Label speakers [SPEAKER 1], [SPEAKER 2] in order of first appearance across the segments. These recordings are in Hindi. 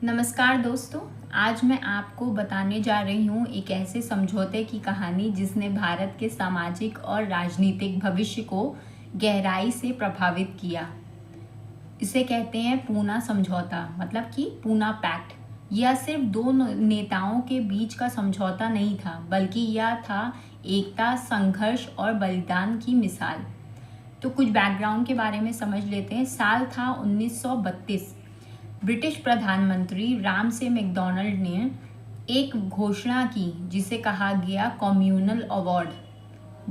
[SPEAKER 1] नमस्कार दोस्तों, आज मैं आपको बताने जा रही हूँ एक ऐसे समझौते की कहानी जिसने भारत के सामाजिक और राजनीतिक भविष्य को गहराई से प्रभावित किया। इसे कहते हैं पूना समझौता, मतलब कि पूना पैक्ट। यह सिर्फ दो नेताओं के बीच का समझौता नहीं था, बल्कि यह था एकता, संघर्ष और बलिदान की मिसाल। तो कुछ बैकग्राउंड के बारे में समझ लेते हैं। साल था 1932। ब्रिटिश प्रधानमंत्री रामसे मैकडॉनल्ड ने एक घोषणा की जिसे कहा गया कम्युनल अवार्ड,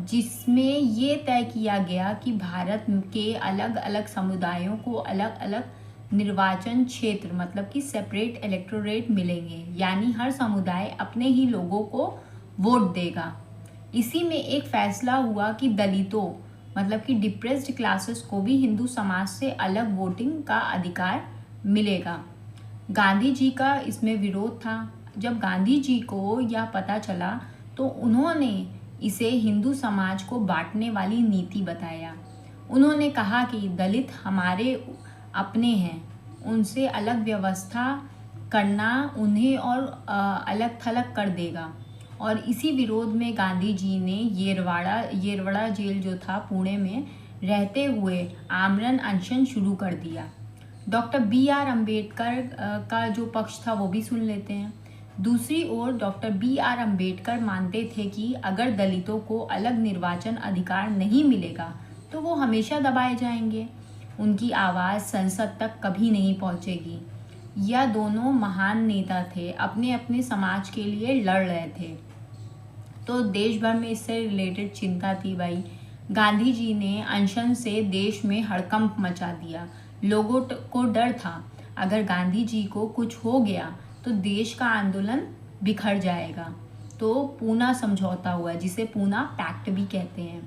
[SPEAKER 1] जिसमें ये तय किया गया कि भारत के अलग अलग समुदायों को अलग अलग निर्वाचन क्षेत्र, मतलब कि सेपरेट इलेक्टोरेट मिलेंगे, यानी हर समुदाय अपने ही लोगों को वोट देगा। इसी में एक फैसला हुआ कि दलितों, मतलब कि डिप्रेस्ड क्लासेस को भी हिंदू समाज से अलग वोटिंग का अधिकार मिलेगा। गांधी जी का इसमें विरोध था। जब गांधी जी को यह पता चला तो उन्होंने इसे हिंदू समाज को बांटने वाली नीति बताया। उन्होंने कहा कि दलित हमारे अपने हैं, उनसे अलग व्यवस्था करना उन्हें और अलग थलग कर देगा। और इसी विरोध में गांधी जी ने येरवड़ा जेल जो था पुणे में रहते हुए आमरण अनशन शुरू कर दिया। Doctor B.R. अम्बेडकर का जो पक्ष था वो भी सुन लेते हैं। दूसरी ओर डॉक्टर B.R. अम्बेडकर मानते थे कि अगर दलितों को अलग निर्वाचन अधिकार नहीं मिलेगा तो वो हमेशा दबाए जाएंगे, उनकी आवाज़ संसद तक कभी नहीं पहुंचेगी। यह दोनों महान नेता थे, अपने अपने समाज के लिए लड़ रहे थे, तो देश भर में इससे रिलेटेड चिंता थी भाई। गांधी जी ने अनशन से देश में हड़कंप मचा दिया। लोगों को डर था, अगर गांधी जी को कुछ हो गया तो देश का आंदोलन बिखर जाएगा। तो पूना समझौता हुआ, जिसे पूना पैक्ट भी कहते हैं।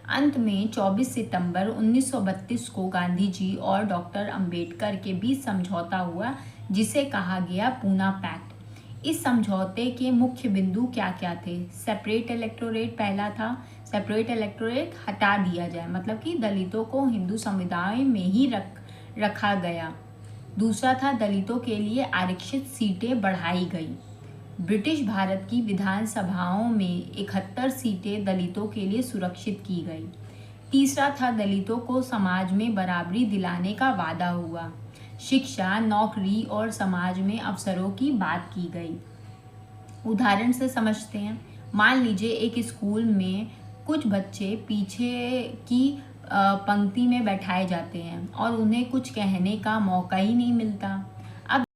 [SPEAKER 1] अंत में 24 सितंबर 1932 को गांधी जी और डॉक्टर अंबेडकर के बीच समझौता हुआ, जिसे कहा गया पूना पैक्ट। इस समझौते के मुख्य बिंदु क्या क्या थे? सेपरेट इलेक्टोरेट पहला था, सेपरेट इलेक्टोरेट हटा दिया जाए, मतलब कि दलितों को हिंदू समुदाय में ही रखा गया। दूसरा था दलितों के लिए आरक्षित सीटें बढ़ाई गई। ब्रिटिश भारत की विधानसभाओं में 71 सीटें दलितों के लिए सुरक्षित की गई। तीसरा था दलितों को समाज में बराबरी दिलाने का वादा हुआ। शिक्षा, नौकरी और समाज में अवसरों की बात की गई। उदाहरण से समझते हैं। मान लीजिए एक स्कूल में कुछ बच्चे पीछे की पंक्ति में बैठाए जाते हैं और उन्हें कुछ कहने का मौका ही नहीं मिलता। अब